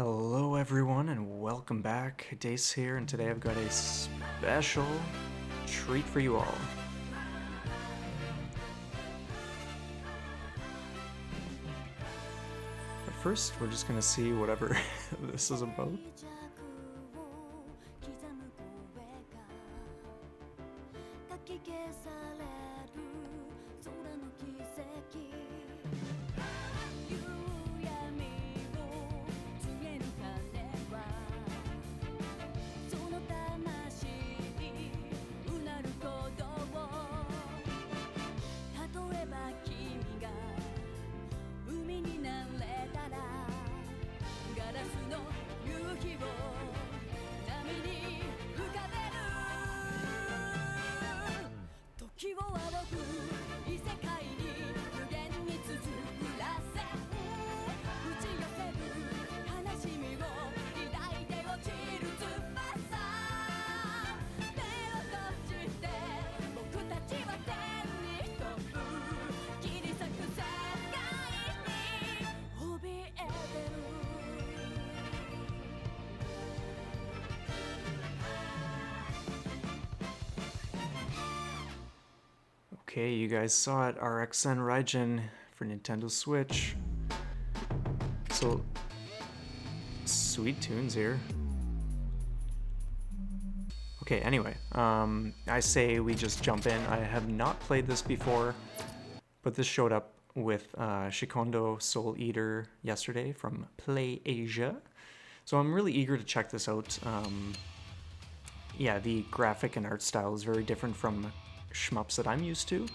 Hello everyone and welcome back. Dace here, and today I've got a special treat for you all. But first, we're just gonna see whatever this is about. Okay, you guys saw it, RXN Raijin for Nintendo Switch. So, sweet tunes here. Okay, anyway, I say we just jump in. I have not played this before, but this showed up with Shikondo Soul Eater yesterday from Play Asia. So I'm really eager to check this out. Yeah, the graphic and art style is very different from shmups that I'm used to,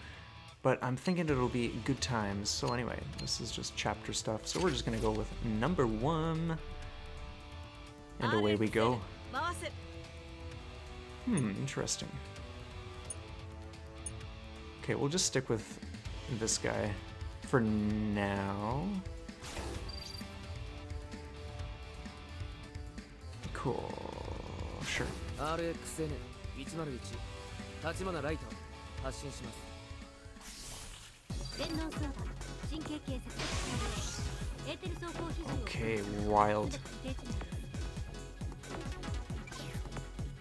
but I'm thinking it'll be good times. So anyway, this is just chapter stuff, so we're just gonna go with number 1, and away we go. Interesting. Okay, we'll just stick with this guy for now. Cool, sure. RXN 101立花ライト発信します。電脳操作神経形成エーテル走行非常 Okay, wild.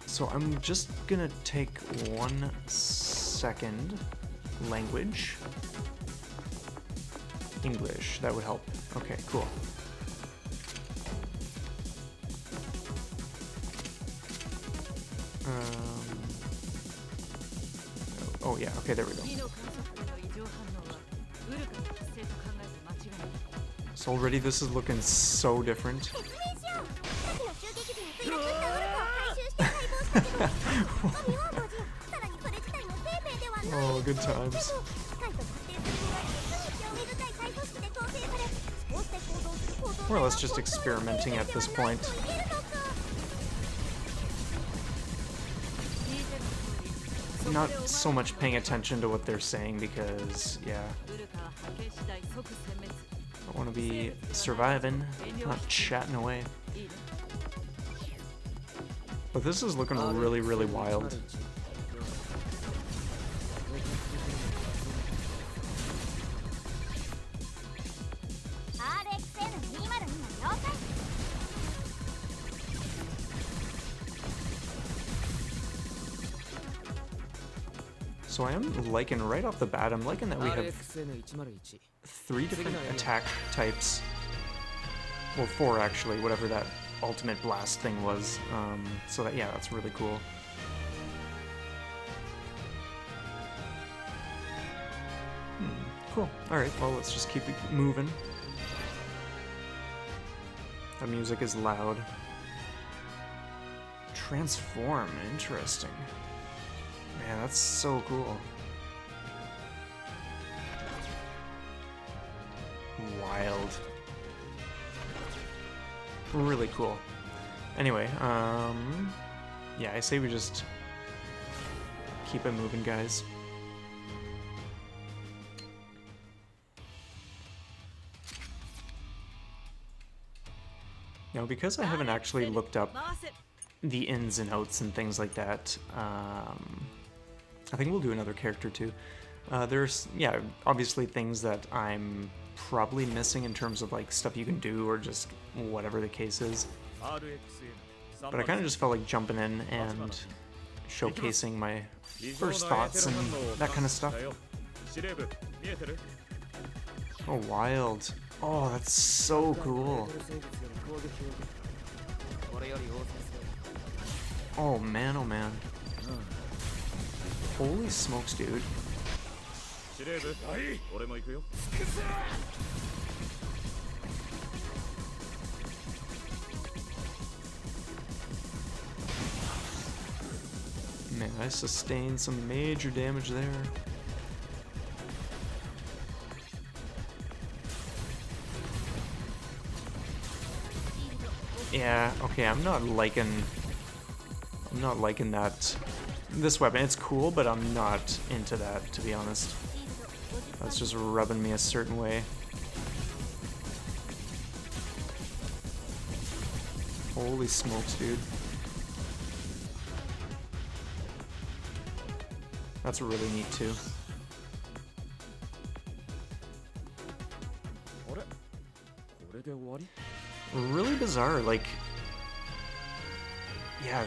So I'm just gonna take 1 second. Language. English, that would help. Okay, cool. Oh yeah, okay, there we go. So already this is looking so different. Oh, good times. More or less just experimenting at this point. Not so much paying attention to what they're saying because, yeah, I want to be surviving, not chatting away. But this is looking really, really wild. So I am liking, right off the bat, I'm liking that we have 3 different attack types. Well, 4 actually, whatever that ultimate blast thing was. So that, yeah, that's really cool. Cool. Alright, well, let's just keep it moving. The music is loud. Transform, interesting. Man, that's so cool. Wild. Really cool. Anyway, yeah, I say we just keep it moving, guys. Now, because I haven't actually looked up the ins and outs and things like that, I think we'll do another character too. There's, yeah, obviously things that I'm probably missing in terms of like stuff you can do or just whatever the case is. But I kind of just felt like jumping in and showcasing my first thoughts and that kind of stuff. Oh, wild. Oh, that's so cool. Oh man, oh man. Holy smokes, dude. Man, I sustained some major damage there. Yeah, okay, I'm not liking that. This weapon, it's cool, but I'm not into that, to be honest. That's just rubbing me a certain way. Holy smokes, dude. That's really neat, too. Really bizarre, like... Yeah,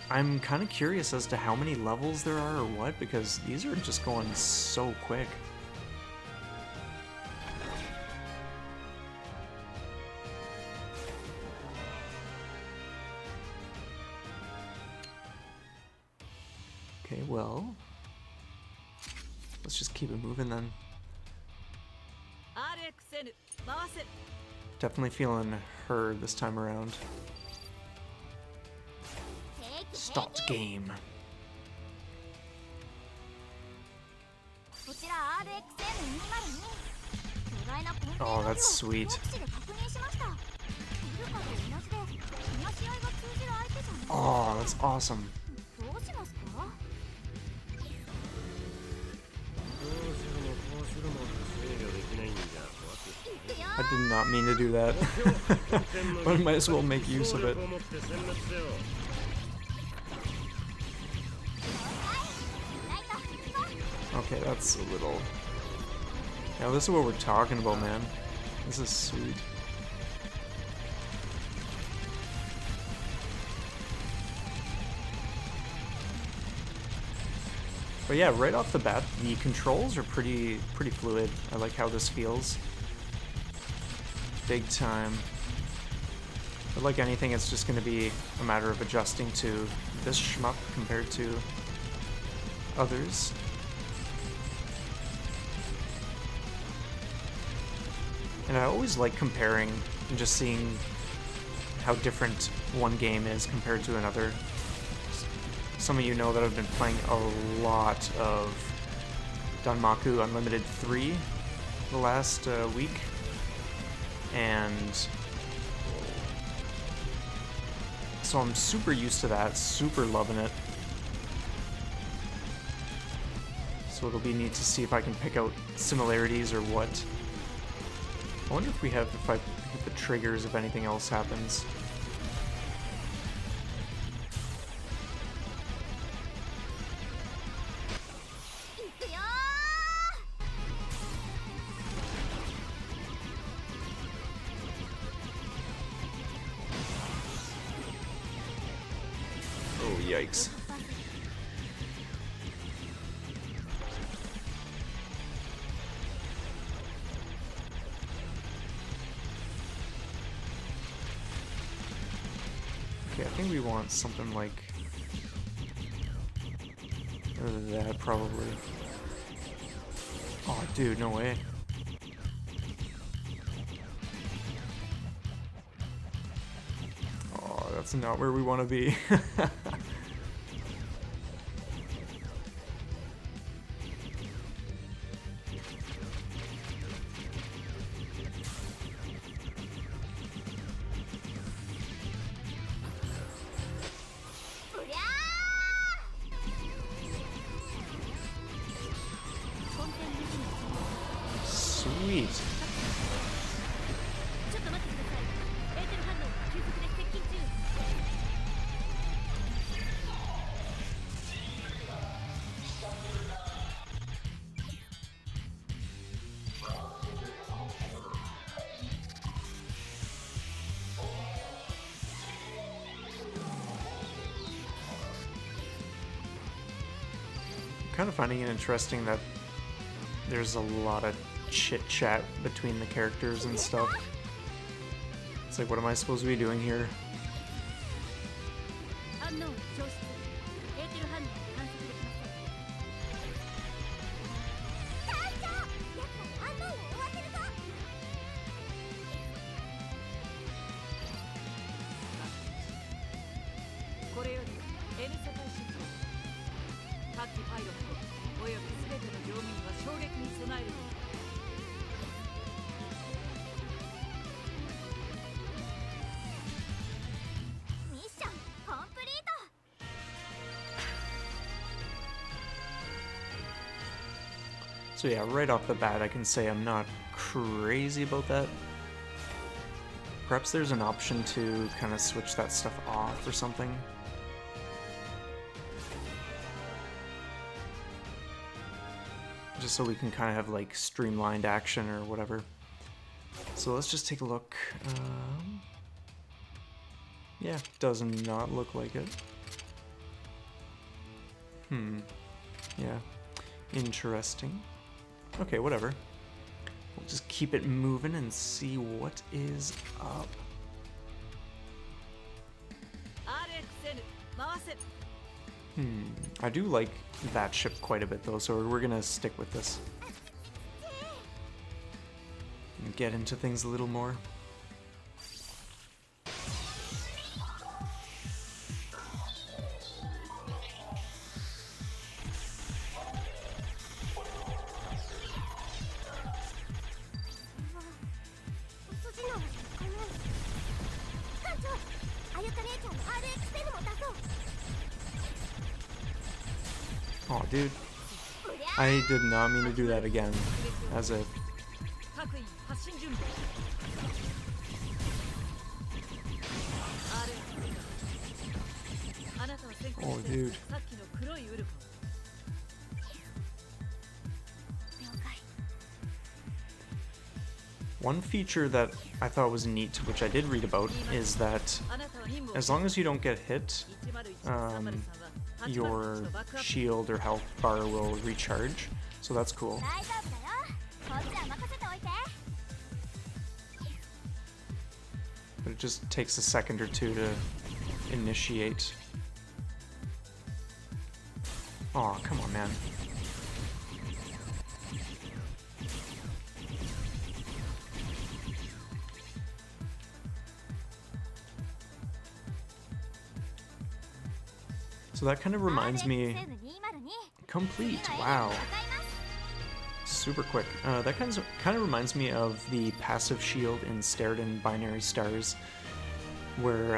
I'm kind of curious as to how many levels there are or what, because these are just going so quick. Okay, well... Let's just keep it moving then. RXN, Definitely feeling her this time around. Start game. Oh, that's sweet. Oh, that's awesome. I did not mean to do that, but I might as well make use of it. Okay, that's a little... Now this is what we're talking about, man. This is sweet. But yeah, right off the bat, the controls are pretty fluid. I like how this feels. Big time. But like anything, it's just going to be a matter of adjusting to this shmup compared to others. And I always like comparing and just seeing how different one game is compared to another. Some of you know that I've been playing a lot of Danmaku Unlimited 3 the last week. And so I'm super used to that, super loving it. So it'll be neat to see if I can pick out similarities or what. I wonder if I hit the triggers if anything else happens. Oh, yikes. Okay, I think we want something like that, probably. Oh, dude, no way. Oh, that's not where we want to be. Sweet. kind of finding it interesting that there's a lot of chit chat between the characters and stuff. It's like, what am I supposed to be doing here? So yeah, right off the bat, I can say I'm not crazy about that. Perhaps there's an option to kind of switch that stuff off or something. Just so we can kind of have like streamlined action or whatever. So let's just take a look. Yeah, does not look like it. Yeah, interesting. Okay, whatever. We'll just keep it moving and see what is up. RXN, I do like that ship quite a bit though, so we're gonna stick with this. And get into things a little more. Oh, dude. I did not mean to do that again. As if. Oh, dude. One feature that I thought was neat, which I did read about, is that as long as you don't get hit, your shield or health bar will recharge, so that's cool. But it just takes a second or two to initiate. Aw, come on, man. So that kind of reminds me... Complete, wow. Super quick. That kind of reminds me of the passive shield in Sterdan Binary Stars, where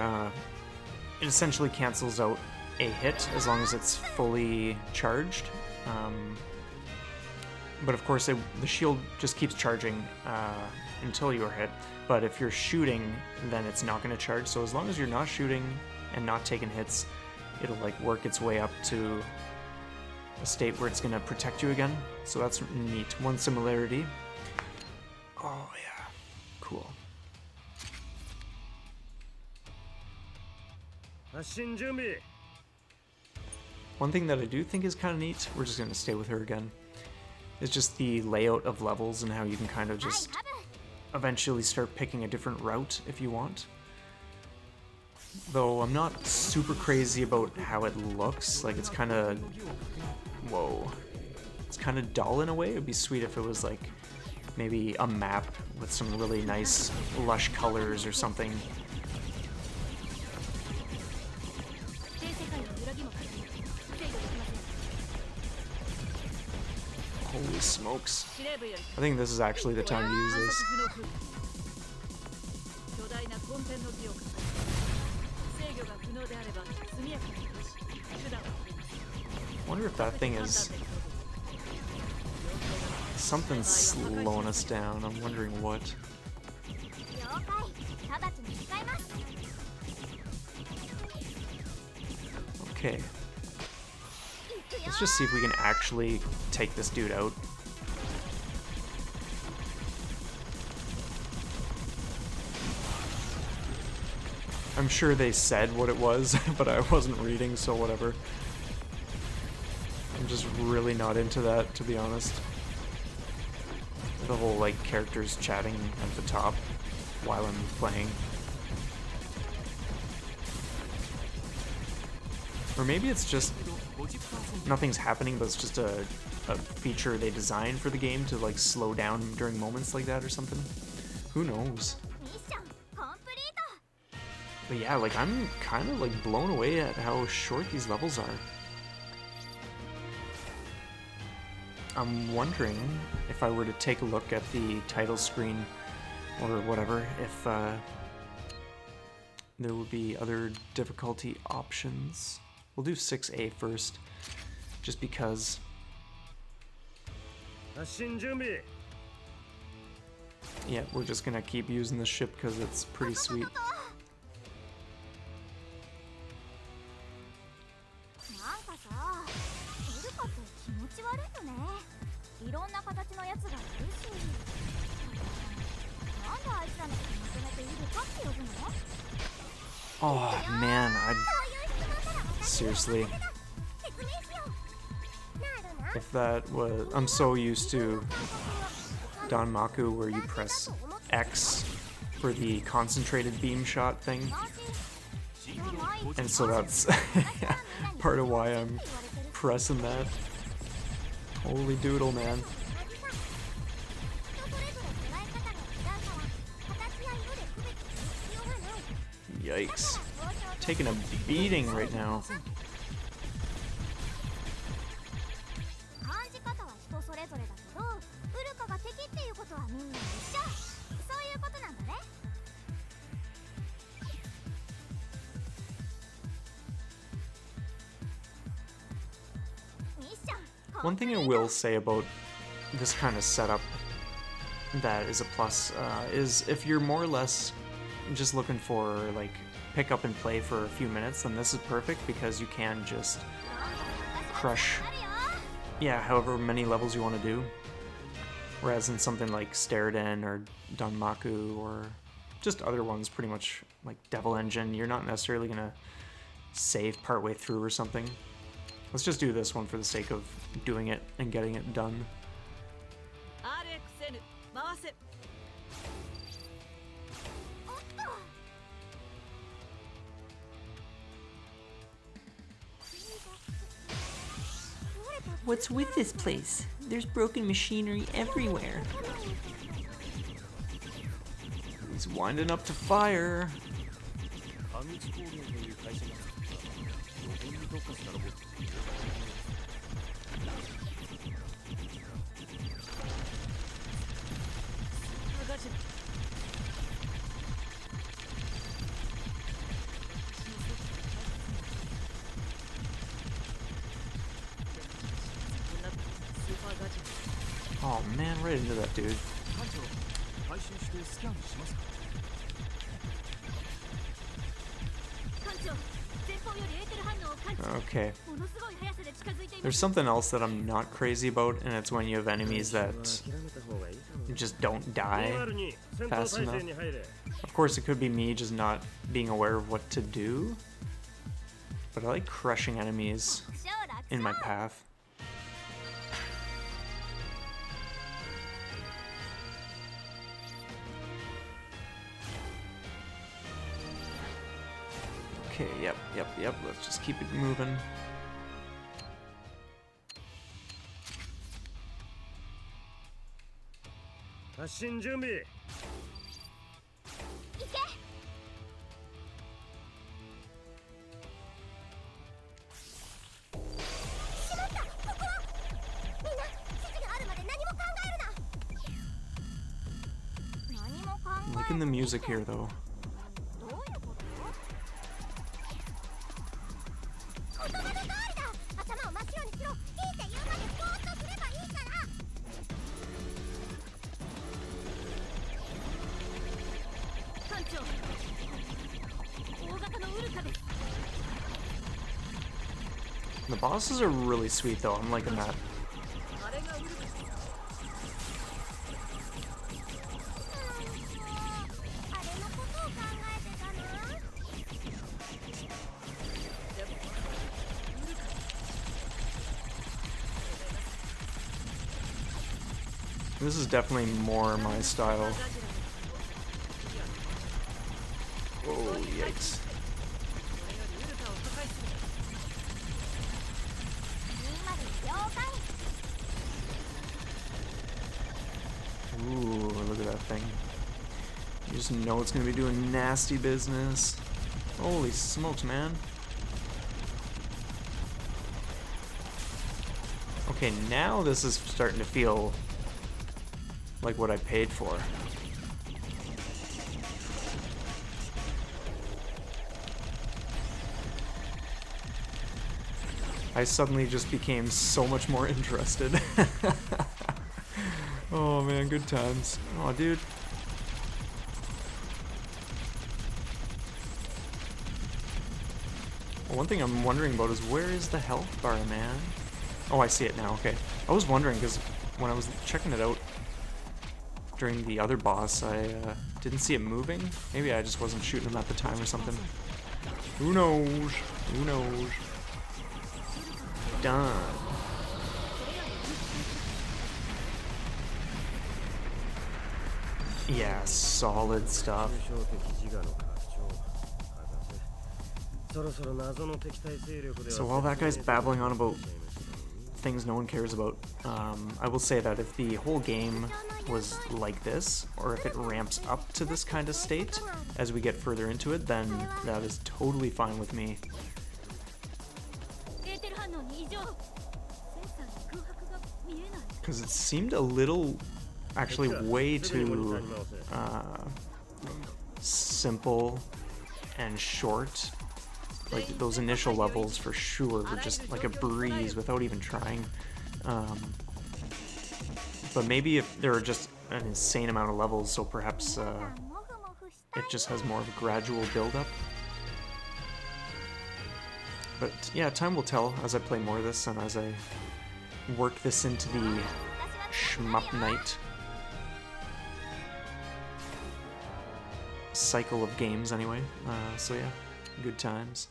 it essentially cancels out a hit as long as it's fully charged. But of course, the shield just keeps charging until you are hit. But if you're shooting, then it's not going to charge. So as long as you're not shooting and not taking hits, it'll like work its way up to a state where it's going to protect you again. So that's neat. One similarity. Oh yeah, cool. One thing that I do think is kind of neat, we're just going to stay with her again, is just the layout of levels and how you can kind of just eventually start picking a different route if you want. Though I'm not super crazy about how it looks, like it's kind of, whoa, it's kind of dull in a way. It would be sweet if it was like maybe a map with some really nice lush colors or something. Holy smokes. I think this is actually the time to use this. I wonder if that thing is... Something's slowing us down. I'm wondering what. Okay. Let's just see if we can actually take this dude out. I'm sure they said what it was, but I wasn't reading, so whatever. I'm just really not into that, to be honest. The whole, like, characters chatting at the top while I'm playing. Or maybe it's just nothing's happening, but it's just a feature they designed for the game to, like, slow down during moments like that or something. Who knows? But yeah, like, I'm kind of, like, blown away at how short these levels are. I'm wondering if I were to take a look at the title screen or whatever, if there would be other difficulty options. We'll do 6A first, just because. Yeah, we're just gonna keep using the ship because it's pretty sweet. Oh man, seriously. If that was, I'm so used to Danmaku where you press X for the concentrated beam shot thing. And so that's part of why I'm pressing that. Holy doodle, man. Yikes. Taking a beating right now. One thing I will say about this kind of setup that is a plus is if you're more or less just looking for like pick up and play for a few minutes, then this is perfect because you can just crush, yeah, however many levels you want to do. Whereas in something like Sterden or Danmaku or just other ones, pretty much like Devil Engine, you're not necessarily gonna save partway through or something. Let's just do this one for the sake of doing it and getting it done. RXN, 回せ。What's with this place? There's broken machinery everywhere. He's winding up to fire. Oh man, right into that dude. Okay. There's something else that I'm not crazy about, and it's when you have enemies that just don't die fast enough. Of course, it could be me just not being aware of what to do, but I like crushing enemies in my path. Okay, yep, let's just keep it moving. I'm liking the music here though. The bosses are really sweet though, I'm liking that. This is definitely more my style. Oh, yikes. Ooh, look at that thing. You just know it's gonna be doing nasty business. Holy smokes, man. Okay, now this is starting to feel like what I paid for. I suddenly just became so much more interested. Oh man, good times. Oh dude. Well, one thing I'm wondering about is where is the health bar, man? Oh, I see it now, okay. I was wondering because when I was checking it out during the other boss, I didn't see it moving. Maybe I just wasn't shooting him at the time or something. Who knows? Who knows? Done. Yeah, solid stuff. So while that guy's babbling on about things no one cares about, I will say that if the whole game was like this, or if it ramps up to this kind of state as we get further into it, then that is totally fine with me. Because it seemed a little, actually way too simple and short. Like those initial levels for sure were just like a breeze without even trying. But maybe if there are just an insane amount of levels, so perhaps it just has more of a gradual build-up. But yeah, time will tell as I play more of this and as I work this into the shmup night cycle of games anyway. So yeah, good times.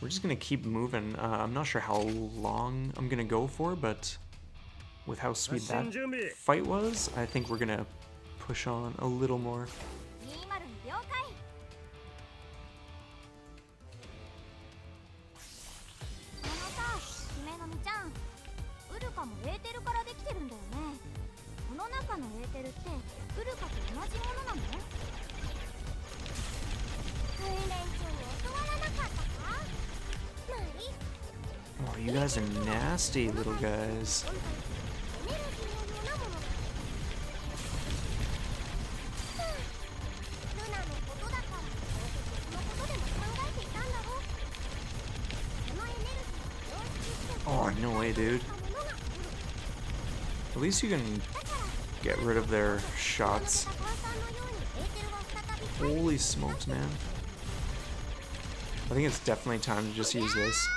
We're just gonna keep moving. I'm not sure how long I'm gonna go for, but with how sweet that fight was, I think we're gonna push on a little more. Oh, you guys are nasty, little guys. Oh, no way, dude. At least you can get rid of their shots. Holy smokes, man. I think it's definitely time to just use this.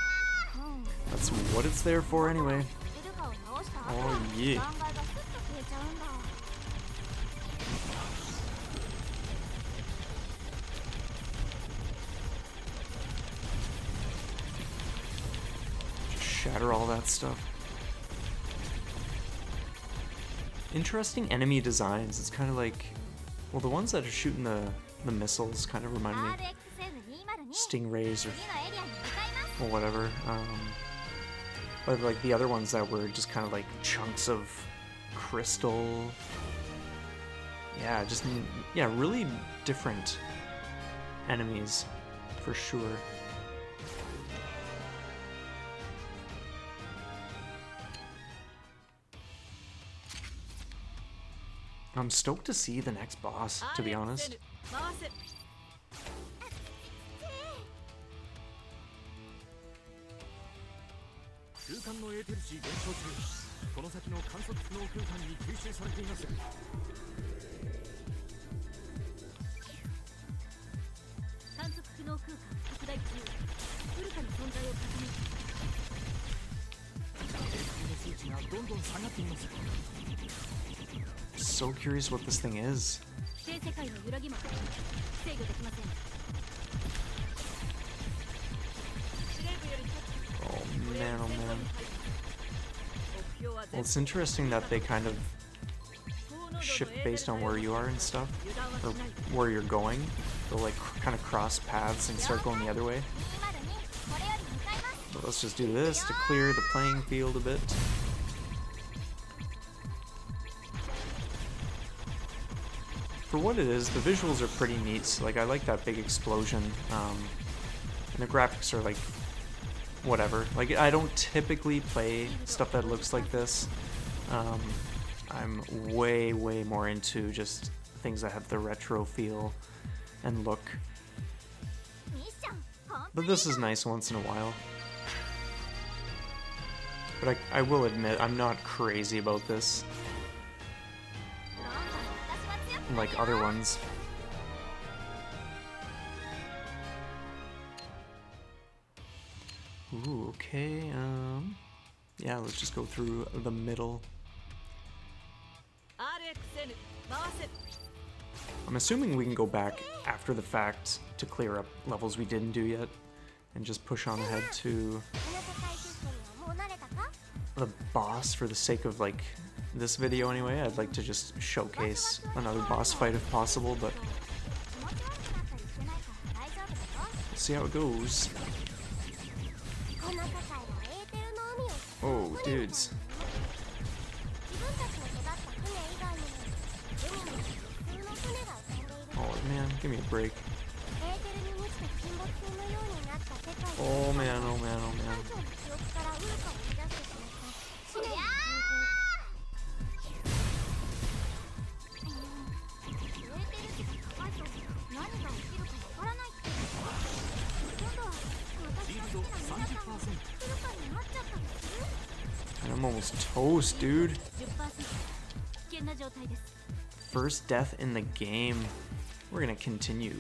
That's what it's there for anyway. Oh yeah. Just shatter all that stuff. Interesting enemy designs. It's kind of like, well, the ones that are shooting the missiles kind of remind me stingrays or whatever. But like the other ones that were just kind of like chunks of crystal. Yeah, just, yeah, really different enemies for sure. I'm stoked to see the next boss, to be honest. So curious what this thing is. Oh man, oh man. Well, it's interesting that they kind of shift based on where you are and stuff, or where you're going. They'll like kind of cross paths and start going the other way. But let's just do this to clear the playing field a bit. For what it is, the visuals are pretty neat. Like, I like that big explosion, and the graphics are like whatever. Like, I don't typically play stuff that looks like this. I'm way more into just things that have the retro feel and look. But this is nice once in a while. But I will admit, I'm not crazy about this like other ones. Ooh, okay, yeah, let's just go through the middle. RXN 回せ I'm assuming we can go back after the fact to clear up levels we didn't do yet and just push on ahead to the boss for the sake of like this video anyway. I'd like to just showcase another boss fight if possible, but we'll see how it goes. Oh, dudes. Oh man, give me a break. Oh man, oh man, oh man. And I'm almost toast, dude. First death in the game. We're gonna continue.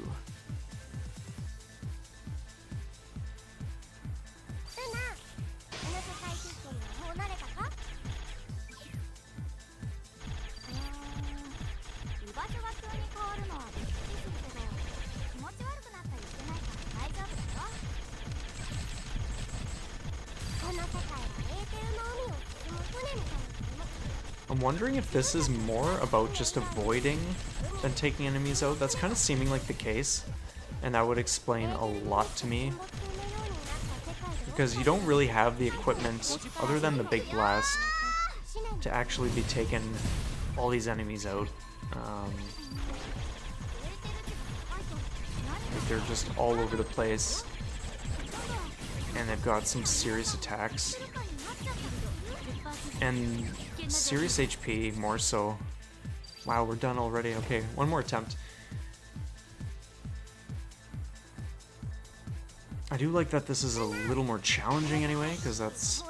I'm wondering if this is more about just avoiding than taking enemies out. That's kind of seeming like the case, and that would explain a lot to me. Because you don't really have the equipment, other than the big blast, to actually be taking all these enemies out. Like they're just all over the place, and they've got some serious attacks. And serious HP, more so. Wow, we're done already. Okay, one more attempt. I do like that this is a little more challenging anyway, because that's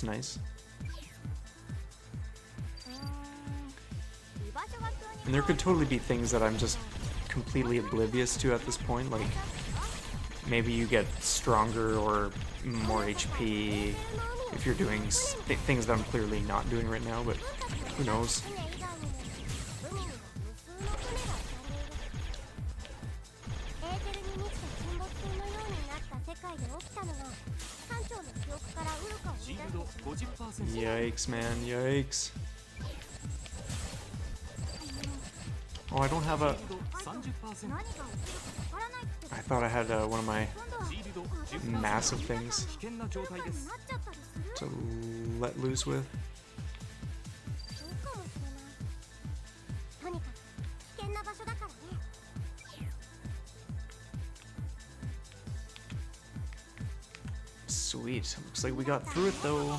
nice. And there could totally be things that I'm just completely oblivious to at this point, like maybe you get stronger or more HP if you're doing things that I'm clearly not doing right now, but who knows. Yikes, man, yikes. Oh, I don't have a... I thought I had one of my massive things to let loose with. Sweet. Looks like we got through it though.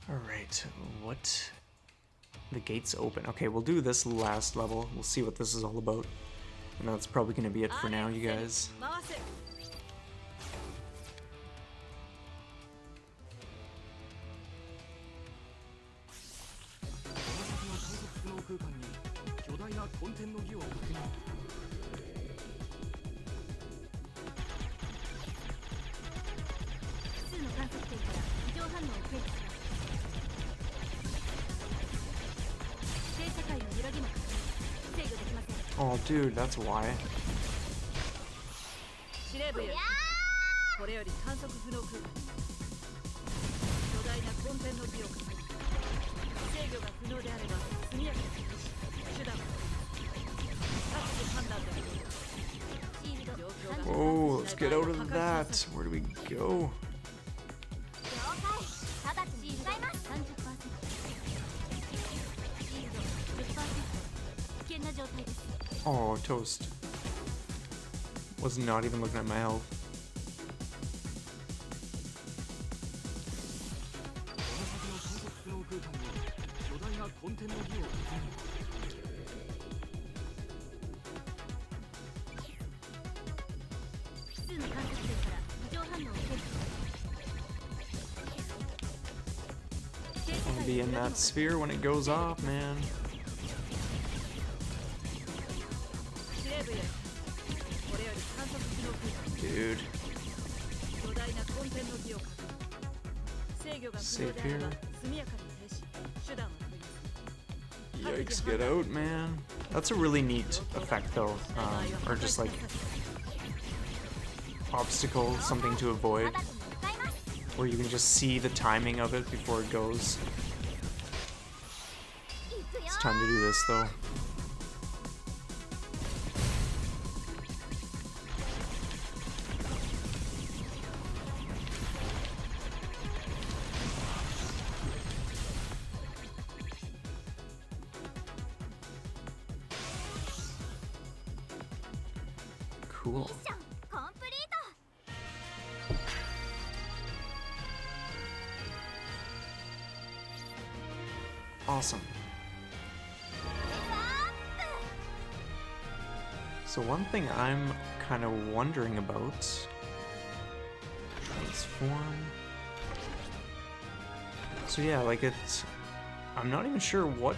Alright, what? The gate's open. Okay, we'll do this last level. We'll see what this is all about. And that's probably going to be it for now, you guys. Oh, dude, that's why. 司令部よりこれより観測不能空間巨大なコンテンの美を確認制御が不能であれば速やかに手段を各自判断で Oh, let's get out of that. Where do we go? Oh, toast. Was not even looking at my health. 巨大なコンテンの美を確認複数の観測点から異常反応を検知 I want to be in that sphere when it goes off, man. 司令部よりこれより観測不能空間 Dude. 巨大なコンテンの美を確認制御が不能であれば速やかに停止手段を取り Yikes, get out, man. That's a really neat effect, though. Or just like obstacle, something to avoid, where you can just see the timing of it before it goes. It's time to do this, though. Cool. Awesome. So one thing I'm kind of wondering about, transform. So yeah, like I'm not even sure what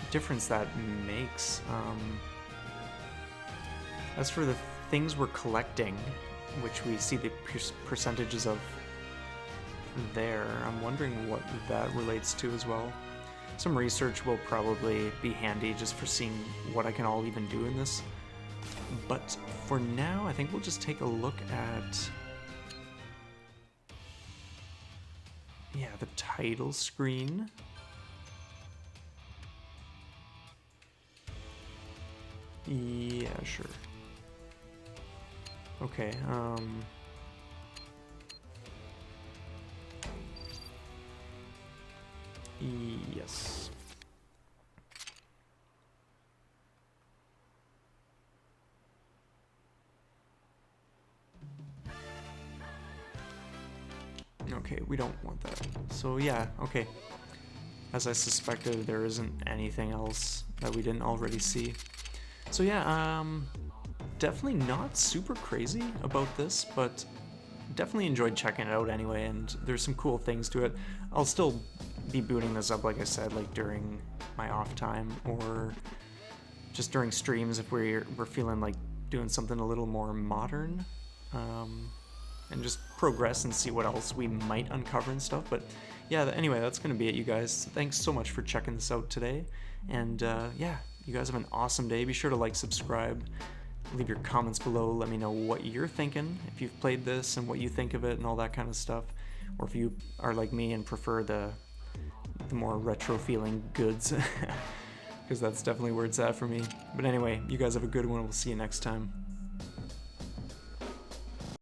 difference that makes. As for the things we're collecting, which we see the percentages of there, I'm wondering what that relates to as well. Some research will probably be handy just for seeing what I can all even do in this. But for now, I think we'll just take a look at, yeah, the title screen. Yeah, sure. Okay, yes. Okay, we don't want that. So yeah, okay. As I suspected, there isn't anything else that we didn't already see. So yeah, definitely not super crazy about this, but definitely enjoyed checking it out anyway, and there's some cool things to it. I'll still be booting this up, like I said, like during my off time or just during streams if we're feeling like doing something a little more modern, and just progress and see what else we might uncover and stuff. But yeah, anyway, that's gonna be it, you guys. Thanks so much for checking this out today, and yeah, you guys have an awesome day. Be sure to like, subscribe, leave your comments below. Let me know what you're thinking, if you've played this and what you think of it and all that kind of stuff, or if you are like me and prefer the more retro feeling goods, because that's definitely where it's at for me. But anyway, you guys have a good one. We'll see you next time.